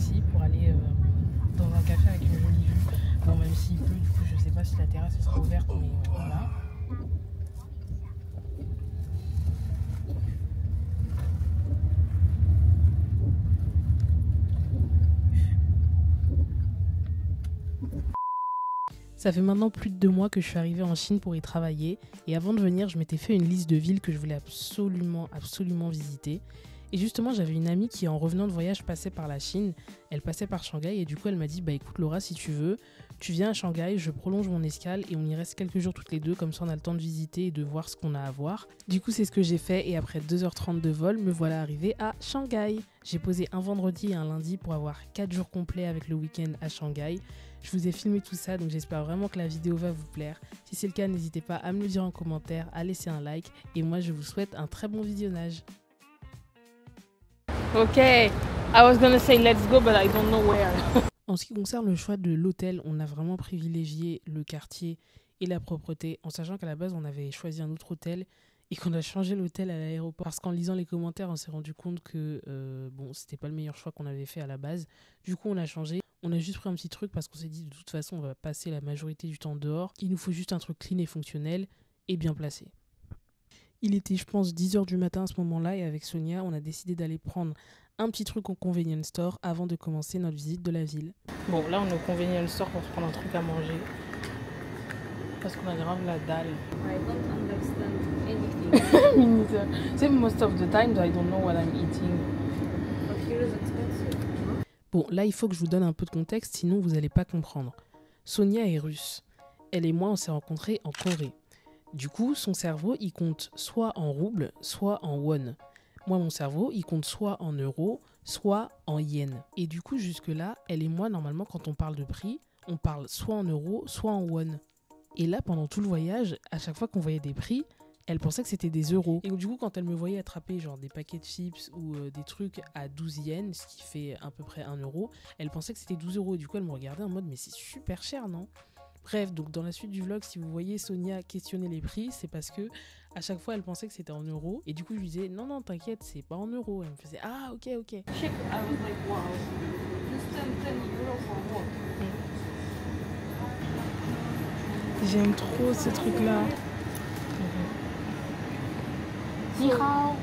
taxi pour aller dans un café avec une jolie vue. Bon, même s'il pleut, du coup, je sais pas si la terrasse sera ouverte, mais voilà. Ça fait maintenant plus de 2 mois que je suis arrivée en Chine pour y travailler et avant de venir, je m'étais fait une liste de villes que je voulais absolument visiter. Et justement, j'avais une amie qui, en revenant de voyage, passait par la Chine. Elle passait par Shanghai et du coup, elle m'a dit « Bah écoute Laura, si tu veux, tu viens à Shanghai, je prolonge mon escale et on y reste quelques jours toutes les deux, comme ça on a le temps de visiter et de voir ce qu'on a à voir. » Du coup, c'est ce que j'ai fait et après 2h30 de vol, me voilà arrivée à Shanghai. J'ai posé un vendredi et un lundi pour avoir 4 jours complets avec le week-end à Shanghai. Je vous ai filmé tout ça, donc j'espère vraiment que la vidéo va vous plaire. Si c'est le cas, n'hésitez pas à me le dire en commentaire, à laisser un like et moi je vous souhaite un très bon visionnage. Ok, I was gonna say let's go, but I don't know where. En ce qui concerne le choix de l'hôtel, on a vraiment privilégié le quartier et la propreté, en sachant qu'à la base, on avait choisi un autre hôtel et qu'on a changé l'hôtel à l'aéroport. Parce qu'en lisant les commentaires, on s'est rendu compte que bon, c'était pas le meilleur choix qu'on avait fait à la base. Du coup, on a changé. On a juste pris un petit truc parce qu'on s'est dit de toute façon, on va passer la majorité du temps dehors. Il nous faut juste un truc clean et fonctionnel et bien placé. Il était, je pense, 10h du matin à ce moment-là et avec Sonia, on a décidé d'aller prendre un petit truc au convenience store avant de commencer notre visite de la ville. Bon, là, on est au convenience store pour se prendre un truc à manger parce qu'on a grave la dalle. I don't understand anything. Me neither. Same most of the time, I don't know what I'm eating. But here is expensive. Bon, là, il faut que je vous donne un peu de contexte, sinon vous n'allez pas comprendre. Sonia est russe. Elle et moi, on s'est rencontrés en Corée. Du coup, son cerveau, il compte soit en roubles, soit en won. Moi, mon cerveau, il compte soit en euros, soit en yens. Et du coup, jusque-là, elle et moi, normalement, quand on parle de prix, on parle soit en euros, soit en won. Et là, pendant tout le voyage, à chaque fois qu'on voyait des prix, elle pensait que c'était des euros. Et du coup, quand elle me voyait attraper genre des paquets de chips ou des trucs à 12 yens, ce qui fait à peu près 1 euro, elle pensait que c'était 12 euros. Et du coup, elle me regardait en mode, mais c'est super cher, non ? Bref, donc dans la suite du vlog, si vous voyez Sonia questionner les prix, c'est parce que à chaque fois elle pensait que c'était en euros et du coup je lui disais non t'inquiète, c'est pas en euros. Elle me faisait ah ok. Check, I was like, wow. This 10 euro for what? J'aime trop ce truc là. Ni hao.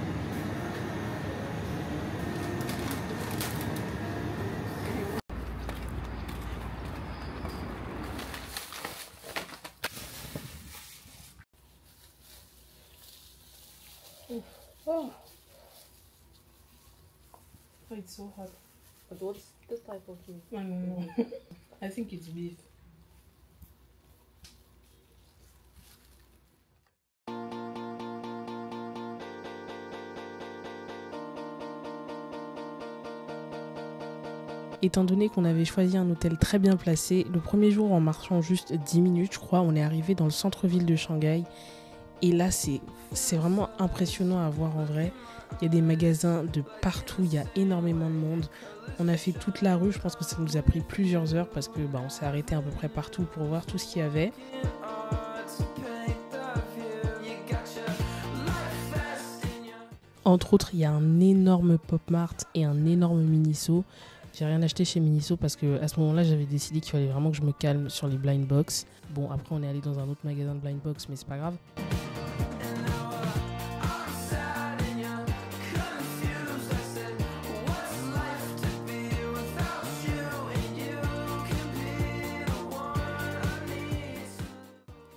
Oh, it's so hot. But what's this type of meat? I don't know. I think it's beef. Étant donné qu'on avait choisi un hôtel très bien placé, le premier jour en marchant juste 10 minutes, je crois, on est arrivé dans le centre-ville de Shanghai. Et là, c'est vraiment impressionnant à voir en vrai. Il y a des magasins de partout, il y a énormément de monde. On a fait toute la rue, je pense que ça nous a pris plusieurs heures parce que on s'est arrêté à peu près partout pour voir tout ce qu'il y avait. Entre autres, il y a un énorme Pop Mart et un énorme Miniso. J'ai rien acheté chez Miniso parce que à ce moment-là, j'avais décidé qu'il fallait vraiment que je me calme sur les blind box. Bon, après, on est allé dans un autre magasin de blind box, mais c'est pas grave.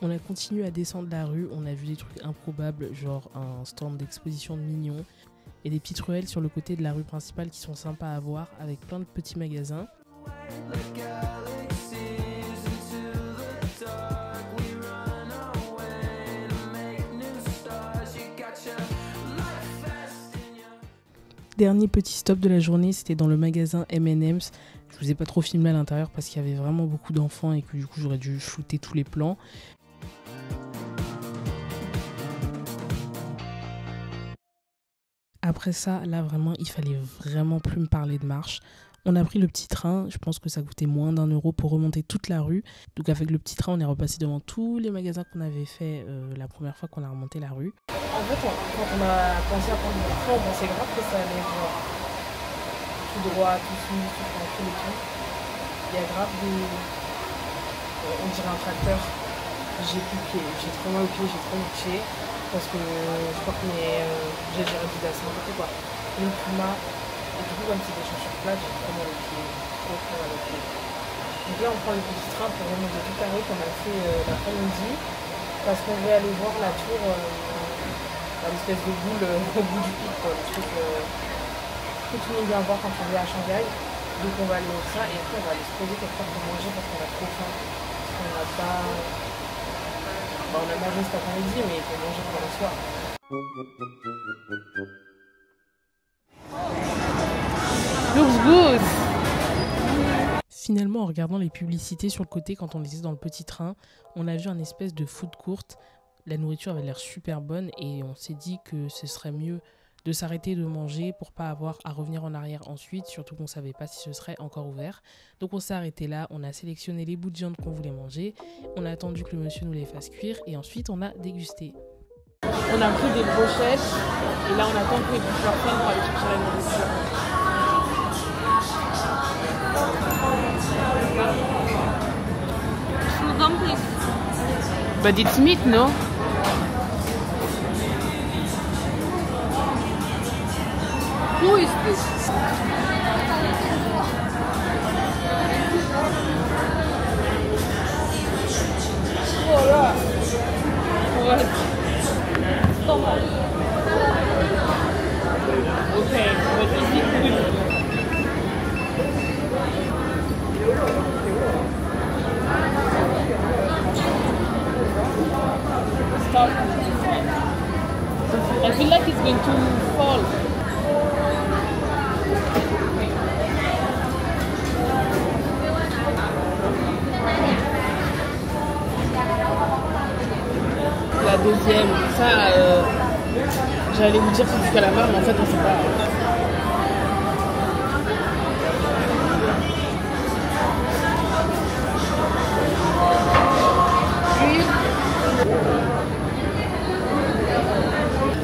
On a continué à descendre la rue, on a vu des trucs improbables, genre un stand d'exposition de mignons et des petites ruelles sur le côté de la rue principale qui sont sympas à voir avec plein de petits magasins. Dernier petit stop de la journée, c'était dans le magasin M&M's. Je vous ai pas trop filmé à l'intérieur parce qu'il y avait vraiment beaucoup d'enfants et que du coup j'aurais dû shooter tous les plans. Après ça, là vraiment, il fallait vraiment plus me parler de marche. On a pris le petit train, je pense que ça coûtait moins d'1 euro pour remonter toute la rue. Donc avec le petit train, on est repassé devant tous les magasins qu'on avait fait la première fois qu'on a remonté la rue. En fait, quand on a pensé à prendre le train, on pensait grave que ça allait être tout droit, tout smooth, tout tranquille et tout. Il y a grave des... on dirait un tracteur. J'ai plus de pied, j'ai trop mal au pied, j'ai trop mal au pied. Parce que je crois que j'ai dit c'est n'importe quoi. Le puma, et du coup comme c'est des chaussures plates, j'ai trop mal au pied. Trop mal au pied. Donc là on prend le petit train pour remonter toute la route qu'on a fait l'après-midi. Parce qu'on veut aller voir la tour, l'espèce de boule au bout du pic, quoi. Le truc que tout le monde vient voir quand on vient à Shanghai. Donc on va aller voir ça et après on va aller se poser quelque part pour manger parce qu'on a trop faim. Parce qu'on n'a pas... on a mangé cet après-midi mais il faut manger pour le soir. Looks good. Finalement, en regardant les publicités sur le côté quand on était dans le petit train, on a vu un espèce de food court. La nourriture avait l'air super bonne et on s'est dit que ce serait mieux de s'arrêter de manger pour pas avoir à revenir en arrière ensuite, surtout qu'on savait pas si ce serait encore ouvert. Donc on s'est arrêté là, on a sélectionné les bouts de viande qu'on voulait manger, on a attendu que le monsieur nous les fasse cuire et ensuite on a dégusté. On a pris des brochettes et là on attend que les boucheurs prennent pour aller chercher la nourriture. But it's meat, no? Who is this? Voilà. What? Stomach. Okay, but is it good? Stop. I feel like it's going to fall. La deuxième, ça, j'allais vous dire c'est du calamar, mais en fait on sait pas.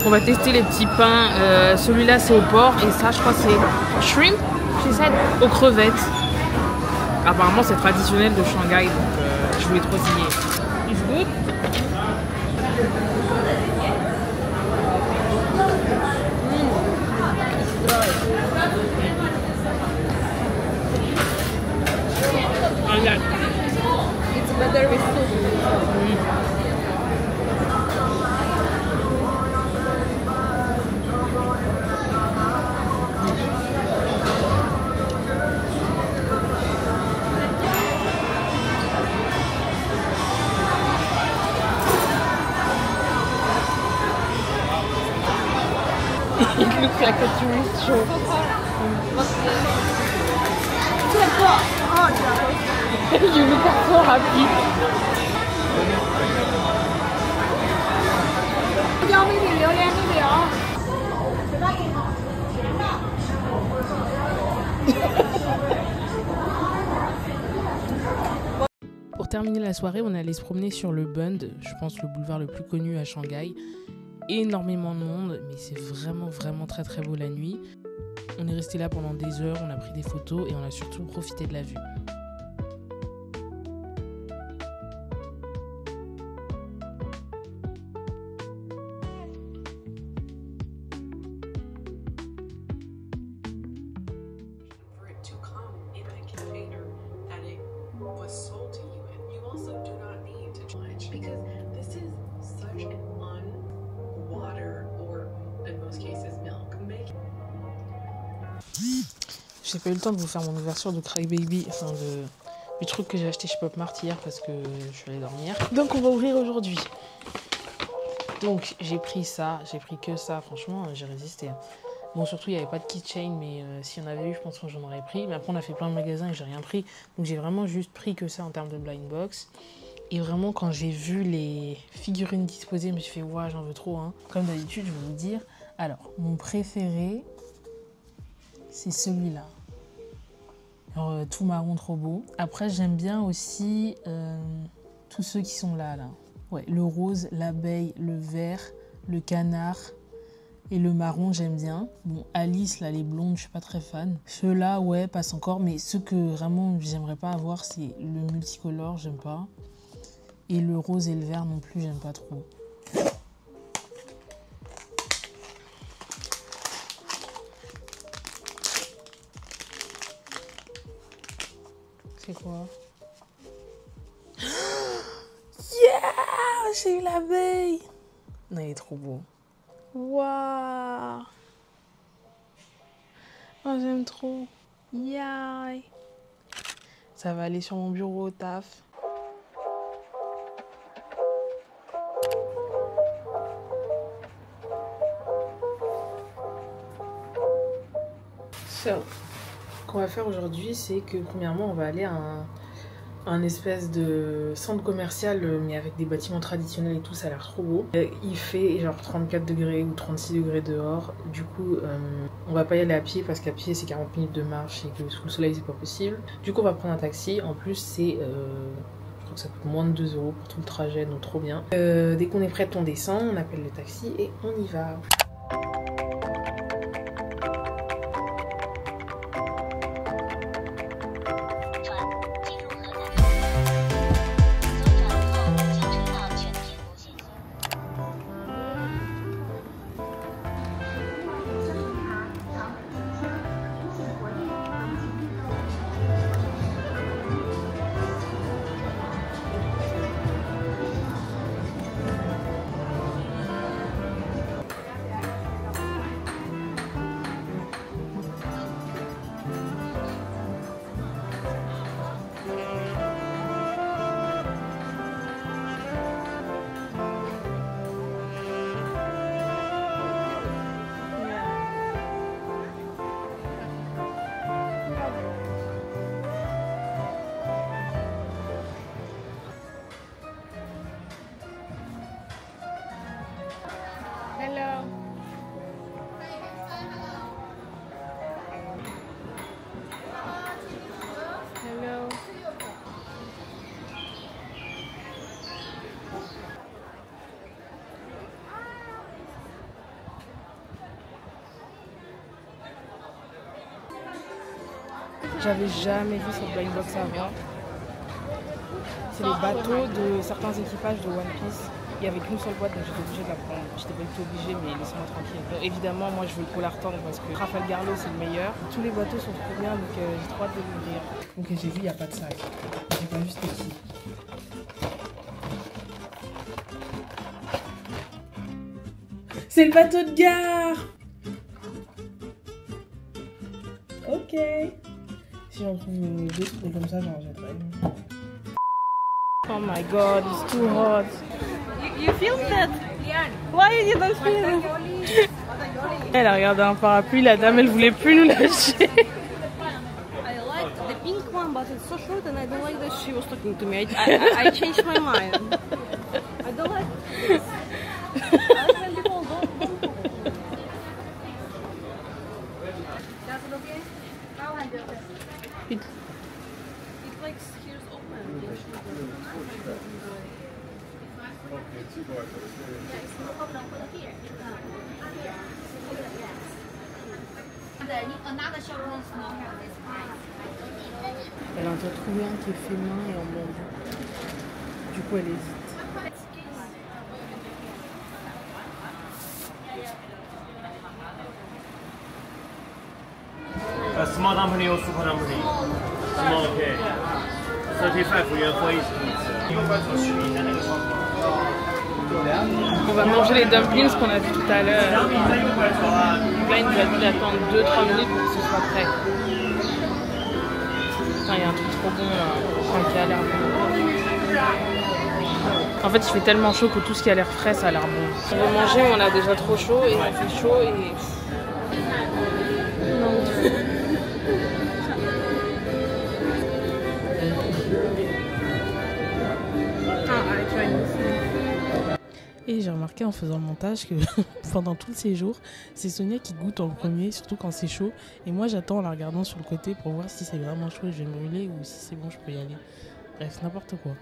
On va tester les petits pains. Celui-là c'est au porc et ça je crois c'est shrimp, c'est ça, aux crevettes. Apparemment c'est traditionnel de Shanghai donc je voulais trop essayer. It's good. It's better with soup. It looks like a tourist show. You look so happy. Pour terminer la soirée, on est allé se promener sur le Bund, je pense le boulevard le plus connu à Shanghai. Énormément de monde, mais c'est vraiment très très beau la nuit. On est resté là pendant des heures, on a pris des photos et on a surtout profité de la vue. J'ai pas eu le temps de vous faire mon ouverture de Cry Baby, enfin du truc que j'ai acheté chez Pop Mart hier parce que je suis allée dormir. Donc on va ouvrir aujourd'hui. Donc j'ai pris ça, j'ai pris que ça, franchement j'ai résisté. Bon surtout il n'y avait pas de keychain mais s'il y en avait eu je pense que j'en aurais pris. Mais après on a fait plein de magasins et j'ai rien pris. Donc j'ai vraiment juste pris que ça en termes de blind box. Et vraiment quand j'ai vu les figurines disposées, je me suis fait ouais j'en veux trop hein. Comme d'habitude je vais vous dire. Alors mon préféré c'est celui-là. Tout marron trop beau. Après j'aime bien aussi tous ceux qui sont là. Ouais, le rose, l'abeille, le vert, le canard, Et le marron, j'aime bien. Bon, Alice, là, les blondes, je suis pas très fan. Ceux-là, ouais, passent encore. Mais ceux que vraiment, j'aimerais pas avoir, c'est le multicolore, j'aime pas. Et le rose et le vert non plus, j'aime pas trop. C'est quoi? Yeah! J'ai eu l'abeille! Non, il est trop beau. Waouh! Oh, j'aime trop. Yeah! Ça va aller sur mon bureau au taf. So, ce qu'on va faire aujourd'hui, c'est que premièrement, on va aller à un espèce de centre commercial, mais avec des bâtiments traditionnels et tout, ça a l'air trop beau. Il fait genre 34 degrés ou 36 degrés dehors, du coup, on va pas y aller à pied parce qu'à pied c'est 40 minutes de marche et que sous le soleil c'est pas possible. Du coup, on va prendre un taxi. En plus, c'est je crois que ça coûte moins de 2 € pour tout le trajet, donc trop bien. Dès qu'on est prêt, on descend, on appelle le taxi et on y va. Hello. Hello. J'avais jamais vu cette blind box avant. C'est les bateaux de certains équipages de One Piece. Il n'y avait qu'une seule boîte, donc j'étais obligée de la prendre. J'étais pas du tout obligée, mais laissez-moi tranquille. Donc, évidemment, moi je veux le Polar Tang parce que Trafalgar Law c'est le meilleur. Tous les bateaux sont trop bien, donc j'ai trop hâte de l'ouvrir. Ok, j'ai vu, il n'y a pas de sac. J'ai pas vu c'était qui. C'est le bateau de gare! Ok. Si on trouve deux trucs comme ça, j'en jetterai. Oh my god, it's too hot. You feel that? Why you don't feel it? Elle a regardé un parapluie, la dame elle voulait plus nous lâcher. I like the pink one, but it's so short and I don't like that she was talking to me. I changed my mind. I don't like this. I like when people don't talk. That's it okay? How I do it? It's like here's open. Elle en a trouvé un qui est fait main et en bambou. Du coup, elle hésite. Small dumpling or super dumpling? Small, okay. 35 元合一层一次。一个罐头10米在那个窗口。 On va manger les dumplings qu'on a vu tout à l'heure. Là, il nous a dit d'attendre 2-3 minutes pour que ce soit prêt. Putain, il y a un truc trop bon là. Enfin, qui a l'air bon. En fait, il fait tellement chaud que tout ce qui a l'air frais, ça a l'air bon. On veut manger, mais on a déjà trop chaud et il fait chaud et... Et j'ai remarqué en faisant le montage que pendant tout le séjour, c'est Sonia qui goûte en premier, surtout quand c'est chaud. Et moi, j'attends en la regardant sur le côté pour voir si c'est vraiment chaud et je vais me brûler ou si c'est bon, je peux y aller. Bref, n'importe quoi.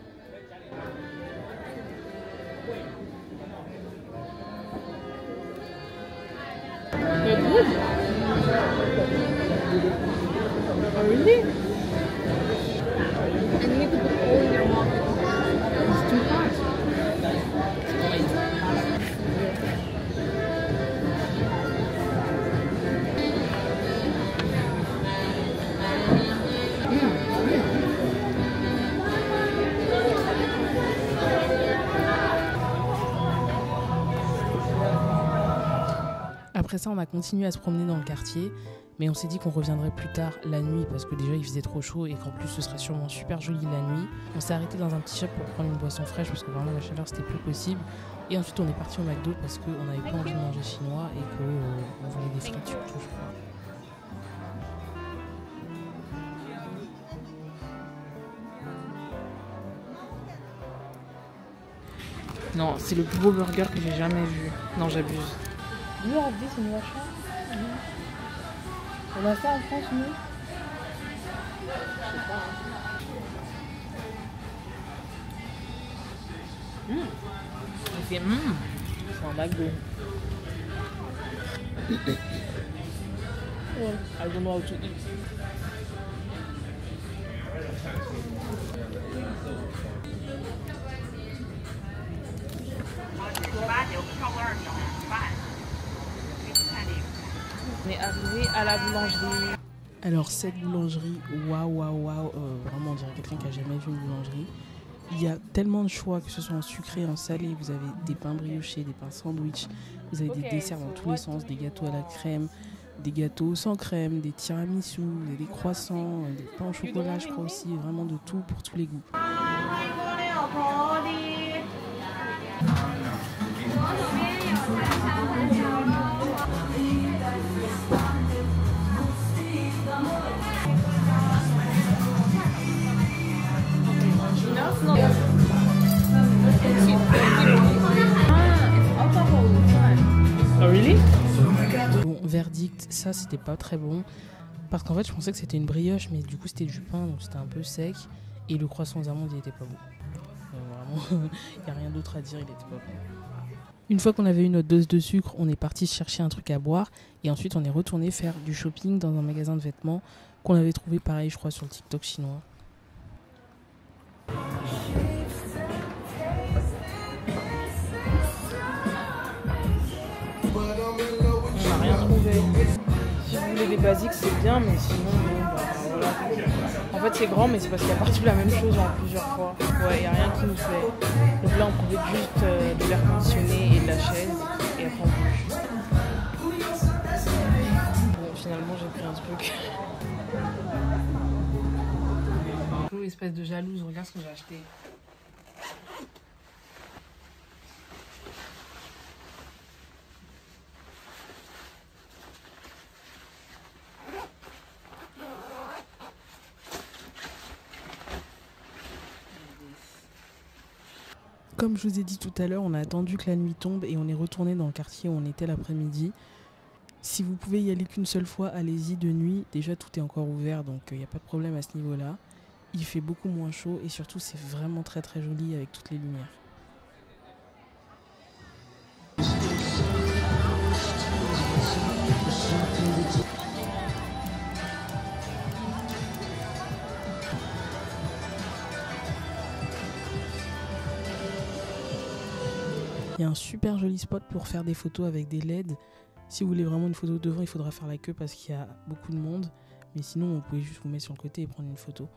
They're good. Oh, really? And you need to put all your mouth. It's too hot. Après ça, on a continué à se promener dans le quartier, mais on s'est dit qu'on reviendrait plus tard la nuit parce que déjà il faisait trop chaud et qu'en plus ce serait sûrement super joli la nuit. On s'est arrêté dans un petit shop pour prendre une boisson fraîche parce que vraiment la chaleur c'était plus possible. Et ensuite on est parti au McDo parce qu'on n'avait pas envie de manger chinois et qu'on voulait des frites surtout, je crois. Non, c'est le plus beau burger que j'ai jamais vu. Non, j'abuse. Nous, on dit c'est une machin. On a ça en France, nous? Je sais pas. C'est un McDo. Well, I don't know how to eat. On est arrivé à la boulangerie. Alors cette boulangerie, waouh, vraiment on dirait quelqu'un qui a jamais vu une boulangerie. Il y a tellement de choix, que ce soit en sucré, en salé, vous avez des pains briochés, des pains sandwich, vous avez des desserts dans tous les sens, des gâteaux à la crème, des gâteaux sans crème, des tiramisu, des croissants, des pains au chocolat, je crois aussi, vraiment de tout pour tous les goûts. Oh really? Bon, verdict, ça c'était pas très bon parce qu'en fait je pensais que c'était une brioche mais du coup c'était du pain donc c'était un peu sec et le croissant aux amandes il était pas bon. Vraiment, il y a rien d'autre à dire, il était pas bon. Une fois qu'on avait eu notre dose de sucre, on est parti chercher un truc à boire et ensuite on est retourné faire du shopping dans un magasin de vêtements qu'on avait trouvé pareil je crois sur le TikTok chinois. On n'a rien trouvé. Si vous voulez des basiques c'est bien mais sinon bon, bah, voilà. En fait c'est grand mais c'est parce qu'il y a partout la même chose en plusieurs fois. Ouais, il n'y a rien qui nous plaît. Donc là on profite juste de l'air conditionné et de la chaise et après on bouge. Bon finalement j'ai pris un truc. Espèce de jalouse, regarde ce que j'ai acheté. Comme je vous ai dit tout à l'heure, on a attendu que la nuit tombe et on est retourné dans le quartier où on était l'après-midi. Si vous pouvez y aller qu'une seule fois, allez-y de nuit. Déjà tout est encore ouvert donc il n'y a pas de problème à ce niveau-là. Il fait beaucoup moins chaud et surtout c'est vraiment très très joli avec toutes les lumières. Il y a un super joli spot pour faire des photos avec des LED. Si vous voulez vraiment une photo devant, il faudra faire la queue parce qu'il y a beaucoup de monde. Mais sinon, vous pouvez juste vous mettre sur le côté et prendre une photo.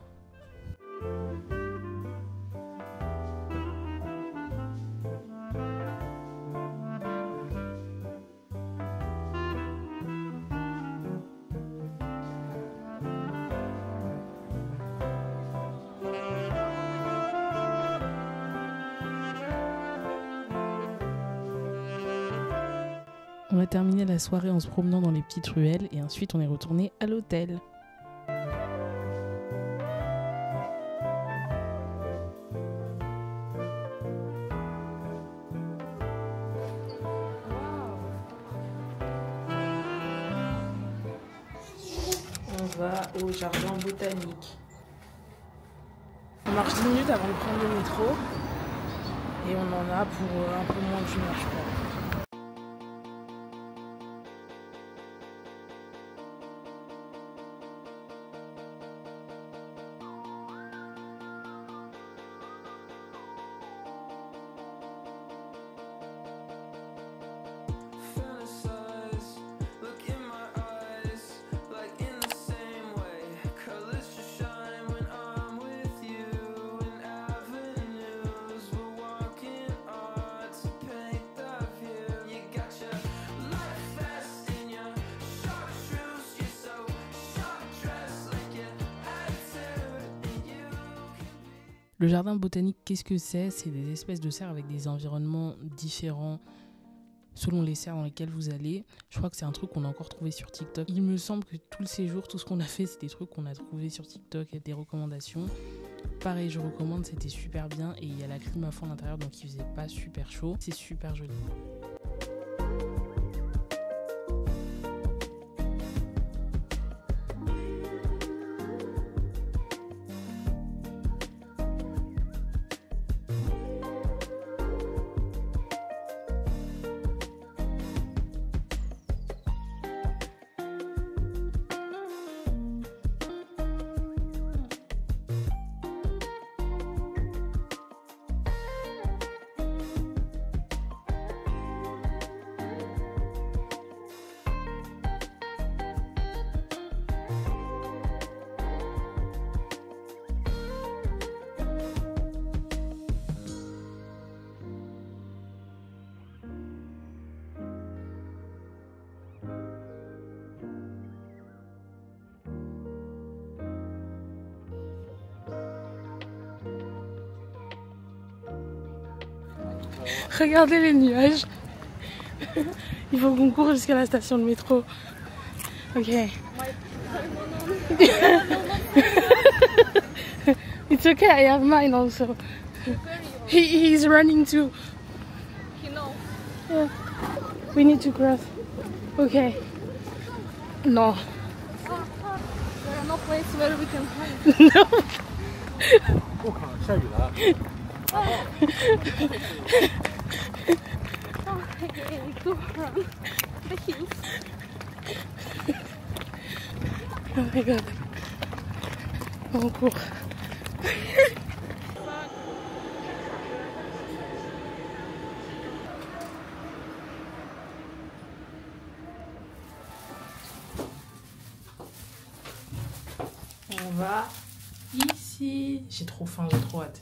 On a terminé la soirée en se promenant dans les petites ruelles et ensuite on est retourné à l'hôtel. On va au jardin botanique. On marche 10 minutes avant de prendre le métro et on en a pour un peu moins d'1 heure je crois. Le jardin botanique, qu'est-ce que c'est? C'est des espèces de serres avec des environnements différents selon les serres dans lesquelles vous allez. Je crois que c'est un truc qu'on a encore trouvé sur TikTok. Il me semble que tout le séjour, tout ce qu'on a fait, c'est des trucs qu'on a trouvé sur TikTok et des recommandations. Pareil, je recommande, c'était super bien et il y a la clim à fond à l'intérieur, donc il faisait pas super chaud. C'est super joli. Regardez les nuages. Il faut qu'on court jusqu'à la station de métro. Ok. It's okay, I have mine also. He's running too. You know. Yeah. We need to cross. Okay. No. There are no places where we can hide. No. 我靠，下雨了。 Oh, hey, go run. The hills. Oh my god. On court. On va ici. J'ai trop faim, j'ai trop hâte.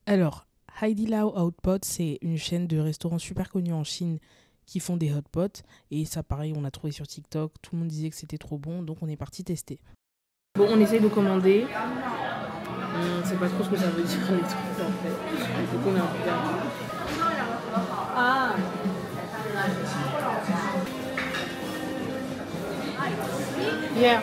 Alors, Haidilao Hotpot, c'est une chaîne de restaurants super connue en Chine qui font des hot pots. Et ça, pareil, on a trouvé sur TikTok. Tout le monde disait que c'était trop bon, donc on est parti tester. Bon, on essaye de commander. On ne sait pas trop ce que ça veut dire les trucs en fait. Donc on est un peu perdu. Ah! Yeah.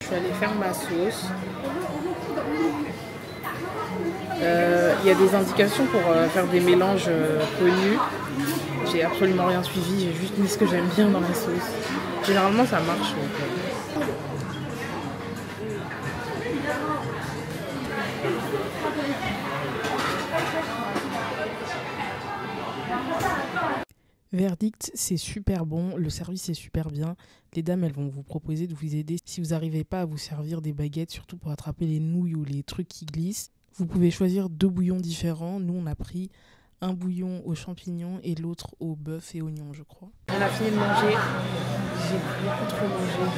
Je suis allée faire ma sauce. Il y a des indications pour faire des mélanges connus. J'ai absolument rien suivi, j'ai juste mis ce que j'aime bien dans la sauce. Généralement ça marche. Verdict, c'est super bon, le service est super bien. Les dames, elles vont vous proposer de vous aider si vous n'arrivez pas à vous servir des baguettes, surtout pour attraper les nouilles ou les trucs qui glissent. Vous pouvez choisir 2 bouillons différents. Nous, on a pris un bouillon aux champignons et l'autre au bœuf et oignons, je crois. On a fini de manger. J'ai beaucoup trop mangé.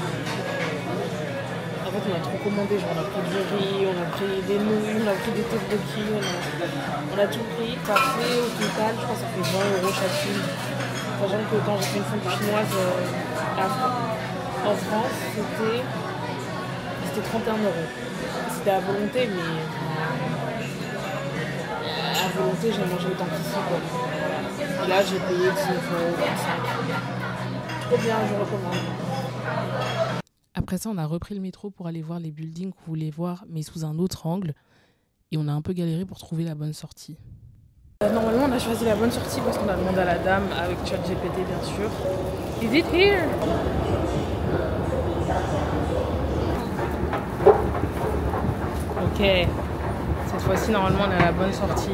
En fait, on a trop commandé. Genre, on a pris du riz, on a pris des nouilles, on a pris des tteokbokki, on a tout pris. Ça fait au total, je crois que ça fait 20 € chacune. Sachant que quand j'ai fait une fondue chinoise en France, c'était 31 €. C'était à volonté, mais à volonté, j'ai mangé autant qu'ici, quoi. Et là, j'ai payé 19,25 €. Trop bien, je recommande. Après ça, on a repris le métro pour aller voir les buildings qu'on voulait voir, mais sous un autre angle. Et on a un peu galéré pour trouver la bonne sortie. Normalement, on a choisi la bonne sortie parce qu'on a demandé à la dame, avec ChatGPT, bien sûr. Is it here? Ok. Cette fois-ci, normalement, on a la bonne sortie.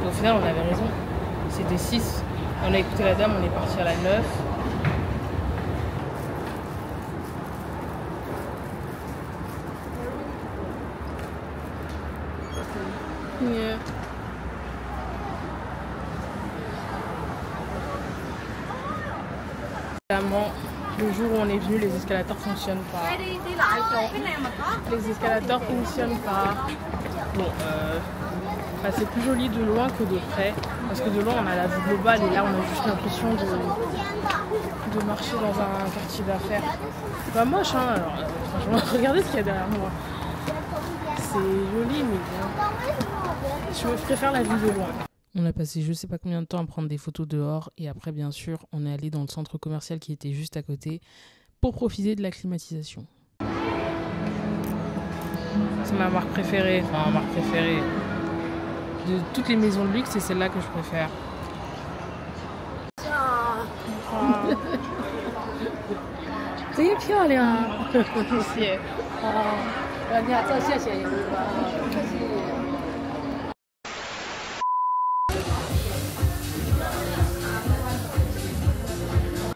Et au final, on avait raison. C'était 6. On a écouté la dame, on est parti à la 9. Nie. Évidemment, le jour où on est venu, les escalators fonctionnent pas. Les escalators fonctionnent pas. Bon, c'est plus joli de loin que de près. Parce que de loin, on a la vue globale et là, on a juste l'impression de marcher dans un quartier d'affaires. C'est pas moche, hein. Alors, franchement, regardez ce qu'il y a derrière moi. C'est joli, mais bon. Je préfère la vue de loin. On a passé je sais pas combien de temps à prendre des photos dehors et après bien sûr on est allé dans le centre commercial qui était juste à côté pour profiter de la climatisation. C'est ma marque préférée, de toutes les maisons de luxe, c'est celle-là que je préfère.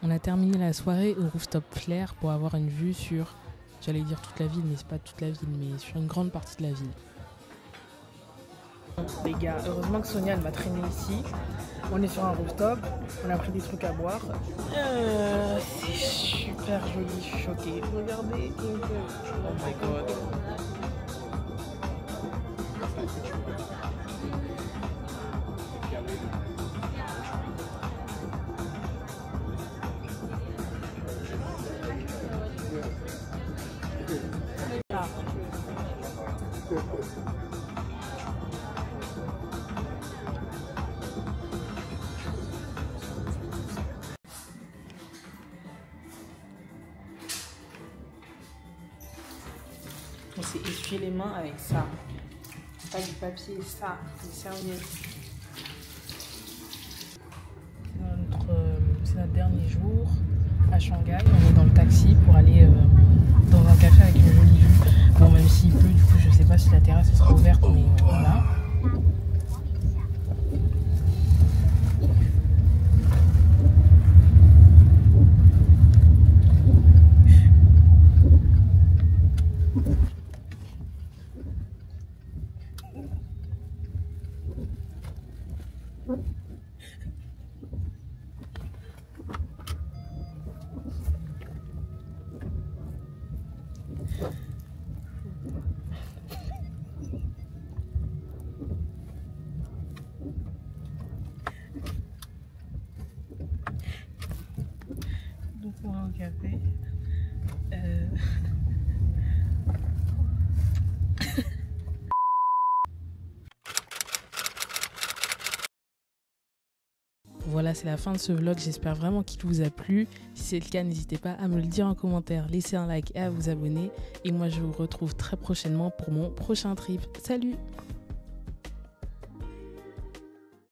On a terminé la soirée au rooftop Flair pour avoir une vue sur, j'allais dire toute la ville, mais c'est pas toute la ville, mais sur une grande partie de la ville. Les gars, heureusement que Sonia elle m'a traîné ici. On est sur un rooftop, on a pris des trucs à boire. C'est super joli, je suis choquée. Regardez, oh my god. Ah. On s'est essuyé les mains avec ça. Pas du papier, ça, des serviettes. C'est notre dernier jour à Shanghai. On est dans le taxi pour aller dans un café avec une jolie vue. Bon, même s'il pleut, du coup, je sais pas si la terrasse sera ouverte, mais voilà. Donc on va au café. Voilà, c'est la fin de ce vlog. J'espère vraiment qu'il vous a plu. Si c'est le cas, n'hésitez pas à me le dire en commentaire, laissez un like et à vous abonner. Et moi, je vous retrouve très prochainement pour mon prochain trip. Salut!